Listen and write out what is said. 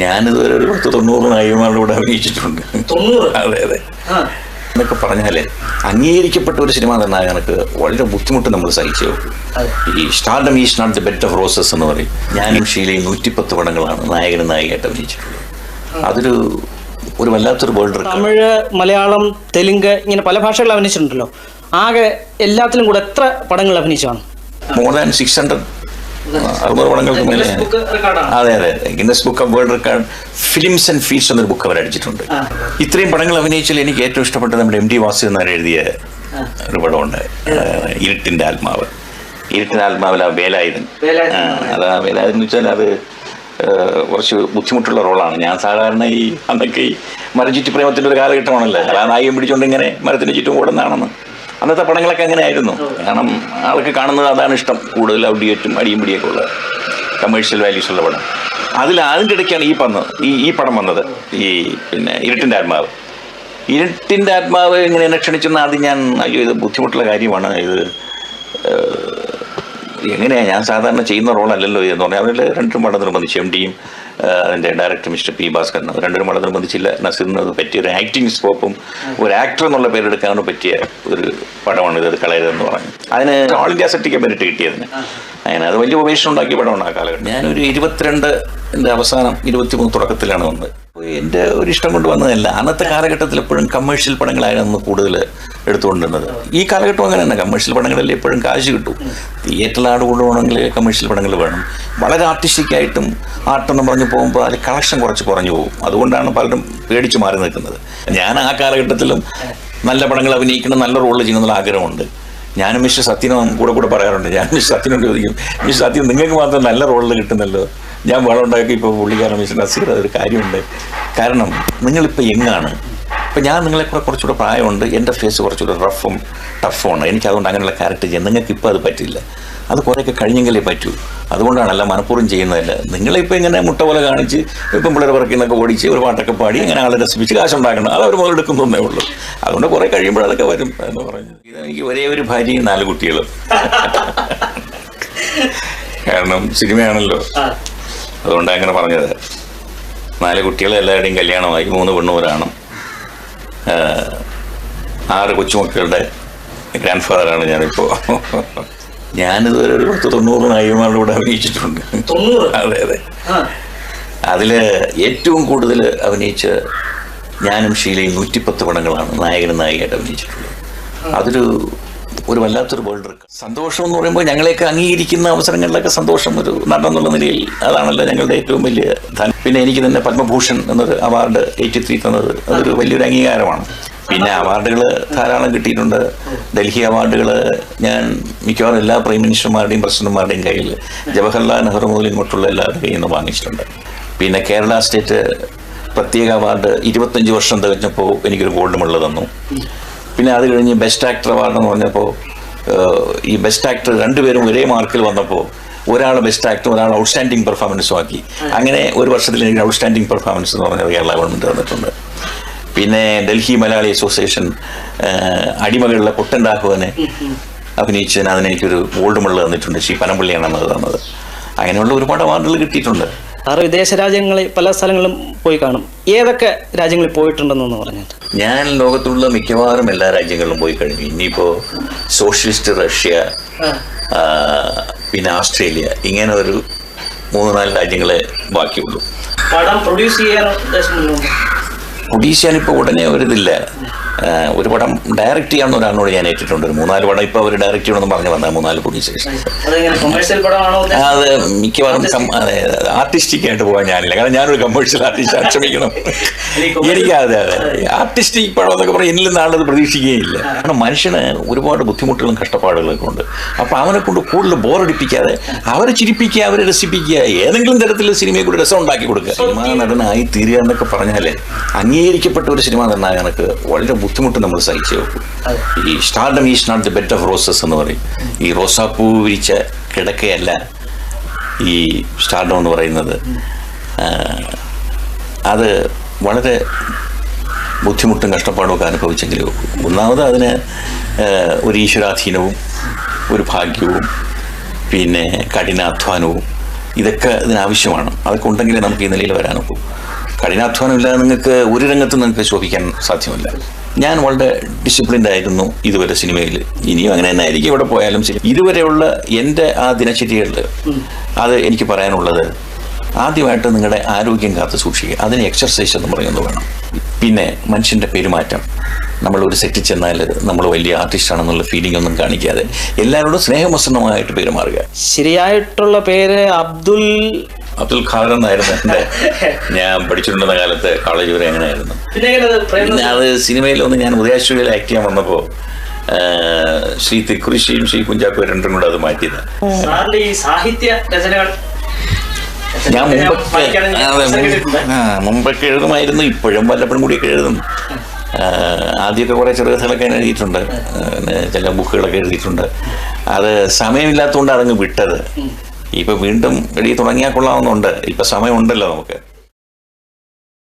ഞാനിതുവരെ ഒരു 10-90 നായികമാരുടെ കൂടെ അഭിനയിച്ചിട്ടുണ്ട്. അതെ അതെ. എന്നൊക്കെ പറഞ്ഞാൽ അംഗീകരിക്കപ്പെട്ട ഒരു സിനിമ നിർണ്ണായകനക്ക് വളരെ ബുദ്ധിമുട്ട് നമ്മൾ സഹിച്ചു. ഈ stardom is not the bed of roses എന്ന് പറയും. ഞാനും ഷീലയും 110 പടങ്ങളാണ് നായകനും നായികയായിട്ട് അഭിനയിച്ചിട്ടുള്ളത്. അതൊരു വല്ലാത്തൊരു വേൾഡ്. തമിഴ്, മലയാളം, തെലുങ്ക് ഇങ്ങനെ പല ഭാഷകളിൽ അഭിനയിച്ചിട്ടുണ്ടല്ലോ. ആകെ എല്ലാത്തിലും കൂടെ എത്ര പടങ്ങൾ അഭിനയിച്ചാണ്? മോർ ദാൻ 600 പടങ്ങൾക്ക് മേലെ. അതെ അതെ. Guinness book of world record films and feels എന്നൊരു ബുക്ക് അവർ അടിച്ചിട്ടുണ്ട്. ഇത്രയും പടങ്ങൾ അഭിനയിച്ചാൽ എനിക്ക് ഏറ്റവും ഇഷ്ടപ്പെട്ടത് നമ്മുടെ MT വാസുദേവൻ എഴുതിയ ഒരു പടമുണ്ട്, ഇരുട്ടിന്റെ ആത്മാവ്. ഇരുട്ടിന്റെ ആത്മാവിൽ ആ വേലായുധൻ. അതാ വേലായുധൻ എന്ന് വെച്ചാൽ അത് കുറച്ച് ബുദ്ധിമുട്ടുള്ള റോളാണ്. ഞാൻ സാധാരണ അന്നൊക്കെ ഈ മരം ചുറ്റി പ്രേമത്തിൻ്റെ ഒരു കാലഘട്ടമാണല്ലോ. ആ നായികം പിടിച്ചുകൊണ്ട് ഇങ്ങനെ മരത്തിന് ചുറ്റും ഓടുന്നതാണെന്ന്. അന്നത്തെ പടങ്ങളൊക്കെ അങ്ങനെ ആയിരുന്നു. കാരണം ആൾക്ക് കാണുന്നത് അതാണ് ഇഷ്ടം, കൂടുതൽ ഔഡിയേറ്റും അടിയും പിടിയൊക്കെ ഉള്ള കമേഴ്ഷ്യൽ വാല്യൂസ് ഉള്ള പടം. അതിൻ്റെ ഇടയ്ക്കാണ് ഈ പടം വന്നത്, പിന്നെ ഇരുട്ടിൻ്റെ ആത്മാവ്. ഇരുട്ടിൻ്റെ ആത്മാവ് ഇങ്ങനെ എന്നെ ക്ഷണിച്ചെന്ന് ആദ്യം ഞാൻ ഇത് ബുദ്ധിമുട്ടുള്ള കാര്യമാണ്, ഇത് എങ്ങനെയാണ് ഞാൻ സാധാരണ ചെയ്യുന്ന റോളല്ലല്ലോ എന്ന് പറഞ്ഞാൽ അവരിൽ 2 പടം നിർബന്ധിച്ചു. MTയും അതിൻ്റെ ഡയറക്ടർ മിസ്റ്റർ P. ഭാസ്കരൻ 2 പടം നിർബന്ധിച്ചില്ല. നസീറിന് പറ്റിയ ഒരു ആക്ടിങ് സ്കോപ്പും ഒരു ആക്ടർ എന്നുള്ള പേരെടുക്കാനും പറ്റിയ ഒരു പടമാണ് ഇത് കളയരുതെന്ന് പറഞ്ഞു. അതിന് ഓൾ ഇന്ത്യ സർട്ടിഫിക്കറ്റ് കിട്ടിയതിന് അങ്ങനെ അത് വലിയ ഉപേക്ഷ ഉണ്ടാക്കിയ പടമാണ് ആ കാലഘട്ടം. ഞാനൊരു 22 അവസാനം 23 തുടക്കത്തിലാണ് വന്നത്. എൻ്റെ ഒരു ഇഷ്ടം കൊണ്ട് വന്നതല്ല. അന്നത്തെ കാലഘട്ടത്തിൽ എപ്പോഴും കമേഴ്ഷ്യൽ പടങ്ങളായിരുന്നു കൂടുതൽ എടുത്തുകൊണ്ടിരുന്നത്. ഈ കാലഘട്ടം അങ്ങനെ തന്നെ, കമേഴ്ഷ്യൽ പടങ്ങളിൽ എപ്പോഴും കാശ് കിട്ടും. തിയേറ്ററിൽ ആട് കൊണ്ടുപോകണമെങ്കിൽ കമേഴ്ഷ്യൽ പടങ്ങൾ വേണം. വളരെ ആർട്ടിസ്റ്റിക്കായിട്ടും ആർട്ടെന്ന് പറഞ്ഞ് പോകുമ്പോൾ അതിൽ കളക്ഷൻ കുറഞ്ഞു പോകും. അതുകൊണ്ടാണ് പലരും പേടിച്ച് മാറി നിൽക്കുന്നത്. ഞാൻ ആ കാലഘട്ടത്തിലും നല്ല പടങ്ങൾ അഭിനയിക്കണം, നല്ല റോളിൽ ചെയ്യണമെന്നുള്ള ആഗ്രഹമുണ്ട്. ഞാനും മിസ്റ്റർ സത്യനും കൂടെ പറയാറുണ്ട്. ഞാൻ മിസ്റ്റർ സത്യനോട് ചോദിക്കും, മിസ്റ്റർ സത്യൻ നിങ്ങൾക്ക് മാത്രം നല്ല റോളിൽ കിട്ടുന്നല്ലോ, ഞാൻ വളം ഉണ്ടാക്കി. ഇപ്പോൾ പുള്ളിക്കാരൻ മിസ്റ്റർ നസീർ അതൊരു കാര്യമുണ്ട്. കാരണം നിങ്ങളിപ്പോൾ യങ്ങാണ്, ഇപ്പം ഞാൻ നിങ്ങളെക്കൂടെ കുറച്ചുകൂടെ പ്രായമുണ്ട്, എൻ്റെ ഫേസ് കുറച്ചുകൂടെ റഫും ടഫുമാണ്. എനിക്കതുകൊണ്ട് അങ്ങനെയുള്ള ക്യാരക്ടർ ചെയ്യാൻ നിങ്ങൾക്കിപ്പോൾ അത് പറ്റില്ല. അത് കുറേയൊക്കെ കഴിഞ്ഞെങ്കിലേ പറ്റൂ. അതുകൊണ്ടാണല്ല മനഃപൂർവ്വം ചെയ്യുന്നതല്ല. നിങ്ങളിപ്പോൾ ഇങ്ങനെ മുട്ട പോലെ കാണിച്ച് ഇപ്പം പിള്ളേർ പറക്കുന്നൊക്കെ ഓടിച്ച് ഒരു പാട്ടൊക്കെ പാടി ഇങ്ങനെ ആളെ രസിപ്പിച്ച് കാശുണ്ടാക്കണം, അത് അവർ മുതലെടുക്കുന്നതേ ഉള്ളൂ. അതുകൊണ്ട് കുറേ കഴിയുമ്പോൾ അതൊക്കെ വരും എന്ന് പറഞ്ഞു. ഇതെനിക്ക് ഒരേ ഒരു ഭാര്യയും 4 കുട്ടികളും. കാരണം സിനിമയാണല്ലോ, അതുകൊണ്ടാണ് അങ്ങനെ പറഞ്ഞത്. 4 കുട്ടികൾ, എല്ലാവരുടെയും കല്യാണമായി, 3 പെണ്ണും 1 ആണും. 6 കൊച്ചുമക്കളുടെ ഗ്രാൻഡ് ഫാദറാണ് ഞാനിപ്പോൾ. ഞാനിതുവരെ ഒരു 10-90 നായികമാരുടെ കൂടെ അഭിനയിച്ചിട്ടുണ്ട്. അതെ അതെ. അതിൽ ഏറ്റവും കൂടുതൽ അഭിനയിച്ച ഞാനും ഷീലയും 110 പടങ്ങളാണ് നായകനും നായികയായിട്ട് അഭിനയിച്ചിട്ടുള്ളത്. അതൊരു വല്ലാത്തൊരു വേൾഡ് റെക്കോർഡ്. സന്തോഷം എന്ന് പറയുമ്പോൾ ഞങ്ങളെയൊക്കെ അംഗീകരിക്കുന്ന അവസരങ്ങളിലൊക്കെ സന്തോഷം, ഒരു നടൻ എന്നുള്ള നിലയിൽ അതാണല്ലോ ഞങ്ങളുടെ ഏറ്റവും വലിയ ധനം. പിന്നെ എനിക്ക് തന്നെ പത്മഭൂഷൺ എന്നൊരു അവാർഡ് 83 തന്നത് അതൊരു വലിയൊരു അംഗീകാരമാണ്. പിന്നെ അവാർഡുകൾ ധാരാളം കിട്ടിയിട്ടുണ്ട്. ഡൽഹി അവാർഡുകൾ ഞാൻ മിക്കവാറും എല്ലാ പ്രൈം മിനിസ്റ്റർമാരുടെയും പ്രസിഡന്റുമാരുടെയും കയ്യിൽ, ജവഹർലാൽ നെഹ്റു മുതൽ ഇങ്ങോട്ടുള്ള എല്ലാവരുടെ കയ്യിൽ നിന്ന് വാങ്ങിച്ചിട്ടുണ്ട്. പിന്നെ കേരള സ്റ്റേറ്റ് പ്രത്യേക അവാർഡ് 25 വർഷം തികഞ്ഞപ്പോൾ എനിക്കൊരു ഗോൾഡ് മെഡൽ തന്നു. പിന്നെ അത് കഴിഞ്ഞ് ബെസ്റ്റ് ആക്ടർ അവാർഡ് എന്ന് പറഞ്ഞപ്പോൾ ഈ ബെസ്റ്റ് ആക്ടർ 2 പേരും ഒരേ മാർക്കിൽ വന്നപ്പോൾ ഒരാൾ ബെസ്റ്റ് ആക്ടറും ഒരാൾ ഔട്ട്സ്റ്റാൻഡിങ് പെർഫോമൻസും ആക്കി. അങ്ങനെ ഒരു വർഷത്തിൽ എനിക്ക് ഔട്ട്സ്റ്റാൻഡിങ് പെർഫോമൻസ് എന്ന് പറഞ്ഞത് കേരള ഗവൺമെൻറ് തന്നിട്ടുണ്ട്. പിന്നെ ഡൽഹി മലയാളി അസോസിയേഷൻ അടിമകളിലെ പൊട്ടൻ രാഘവനെ അഭിനയിച്ചതിന് അതിനെനിക്കൊരു ഗോൾഡ് മെഡൽ തന്നിട്ടുണ്ട്. ശ്രീ പനമ്പള്ളിയാണ് അത് തന്നത്. അങ്ങനെയുള്ള ഒരുപാട് അവാർഡുകൾ കിട്ടിയിട്ടുണ്ട്. വിദേശ രാജ്യങ്ങളിൽ പല സ്ഥലങ്ങളും പോയി കാണും. ഏതൊക്കെ രാജ്യങ്ങളിൽ പോയിട്ടുണ്ടെന്ന് പറഞ്ഞത്? ഞാൻ ലോകത്തുള്ള മിക്കവാറും എല്ലാ രാജ്യങ്ങളിലും പോയി കഴിഞ്ഞു. ഇനിയിപ്പോൾ സോഷ്യലിസ്റ്റ് റഷ്യ, പിന്നെ ഓസ്ട്രേലിയ, ഇങ്ങനെ ഒരു 3-4 രാജ്യങ്ങളെ ബാക്കിയുള്ളൂ. പടം പ്രൊഡ്യൂസ് ചെയ്യാനിപ്പോൾ ഉടനെ ഒരിതില്ല. ഒരു പടം ഡയറക്റ്റ് ചെയ്യാവുന്ന ഒരാളിനോട് ഞാൻ ഏറ്റിട്ടുണ്ട്. ഒരു 3-4 പടം ഇപ്പോൾ അവർ ഡയറക്റ്റ് ചെയ്യണമെന്ന് പറഞ്ഞു വന്നാൽ 3-4 പ്രൊഡ്യൂസേഴ്സ്. അത് മിക്കവാറും ആർട്ടിസ്റ്റിക് ആയിട്ട് പോകാൻ ഞാനില്ല. കാരണം ഞാനൊരു കമേഴ്ഷ്യൽ ആർട്ടിസ്റ്റ്, ക്ഷമിക്കണം. എനിക്ക് അതെ ആർട്ടിസ്റ്റിക് പടം എന്നൊക്കെ പറഞ്ഞാൽ എന്നിൽ നാളത് പ്രതീക്ഷിക്കുകയില്ല. കാരണം മനുഷ്യന് ഒരുപാട് ബുദ്ധിമുട്ടുകളും കഷ്ടപ്പാടുകളൊക്കെ ഉണ്ട്. അപ്പോൾ അവനെ കൊണ്ട് കൂടുതൽ ബോറടിപ്പിക്കാതെ അവരെ ചിരിപ്പിക്കുക, അവരെ രസിപ്പിക്കുക, ഏതെങ്കിലും തരത്തിൽ സിനിമയെ കൂടി രസം ഉണ്ടാക്കി കൊടുക്കുക. സിനിമാ നടനായി തീരുക എന്നൊക്കെ പറഞ്ഞാൽ അംഗീകരിക്കപ്പെട്ട ഒരു സിനിമ നിർണ്ണായകനക്ക് വളരെ ബുദ്ധിമുട്ട് നമ്മൾ സഹിച്ചു നോക്കും. ഈ stardom is not the bed of roses എന്ന് പറയും. ഈ റോസാപ്പൂ വിരിച്ച കിടക്കയല്ല ഈ സ്റ്റാർഡം എന്ന് പറയുന്നത്. അത് വളരെ ബുദ്ധിമുട്ടും കഷ്ടപ്പാടും ഒക്കെ അനുഭവിച്ചെങ്കിലും ഒന്നാമത് അതിന് ഒരു ഈശ്വരാധീനവും ഒരു ഭാഗ്യവും പിന്നെ കഠിനാധ്വാനവും ഇതൊക്കെ ഇതിനാവശ്യമാണ്. അതൊക്കെ ഉണ്ടെങ്കിലേ നമുക്ക് ഈ നിലയിൽ വരാനൊക്കൂ. കഠിനാധ്വാനമില്ലാതെ നിങ്ങൾക്ക് ഒരു രംഗത്തും നിങ്ങൾക്ക് ശോഭിക്കാൻ സാധ്യമല്ല. ഞാൻ വളരെ ഡിസിപ്ലിൻഡ് ആയിരുന്നു ഇതുവരെ സിനിമയിൽ, ഇനിയും അങ്ങനെ തന്നെ ആയിരിക്കും. ഇവിടെ പോയാലും ശരി, ഇതുവരെയുള്ള എൻ്റെ ആ ദിനചര്യകളിൽ അത് എനിക്ക് പറയാനുള്ളത്, ആദ്യമായിട്ട് നിങ്ങളുടെ ആരോഗ്യം കാത്തു സൂക്ഷിക്കുക. അതിന് എക്സർസൈസ് എന്ന് പറയുന്നത് വേണം. പിന്നെ മനുഷ്യൻ്റെ പെരുമാറ്റം, നമ്മൾ ഒരു സെറ്റിൽ ചെന്നാൽ നമ്മൾ വലിയ ആർട്ടിസ്റ്റാണെന്നുള്ള ഫീലിംഗ് ഒന്നും കാണിക്കാതെ എല്ലാവരോടും സ്നേഹമസൃണമായിട്ട് പെരുമാറുക. ശരിയായിട്ടുള്ള പേര് അബ്ദുൽ ഖാദർ എന്നായിരുന്നു എൻ്റെ, ഞാൻ പഠിച്ചിട്ടുണ്ടെന്ന കാലത്ത് കോളേജ് വരെ അങ്ങനെയായിരുന്നു. അത് സിനിമയിലൊന്ന് ഞാൻ ഉദയാശ്വരിയിൽ ആക്ട് ചെയ്യാൻ വന്നപ്പോൾ ശ്രീ തിക്കുറിശ്ശിയും ശ്രീ കുഞ്ചാക്കോ രണ്ടും കൂടെ അത് മാറ്റിയത്. സാഹിത്യ രചനകൾ ഞാൻ മുമ്പൊക്കെ എഴുതുമായിരുന്നു, ഇപ്പോഴും വല്ലപ്പോഴും കൂടിയൊക്കെ എഴുതും. ആദ്യമൊക്കെ കുറേ ചെറുകഥകളൊക്കെ ഞാൻ എഴുതിയിട്ടുണ്ട്, ചില ബുക്കുകളൊക്കെ എഴുതിയിട്ടുണ്ട്. അത് സമയമില്ലാത്തതുകൊണ്ട് അതങ്ങ് വിട്ടത്. ഇപ്പം വീണ്ടും എഴുതി തുടങ്ങിയാൽ കൊള്ളാവുന്നുണ്ട്. ഇപ്പം സമയമുണ്ടല്ലോ നമുക്ക്.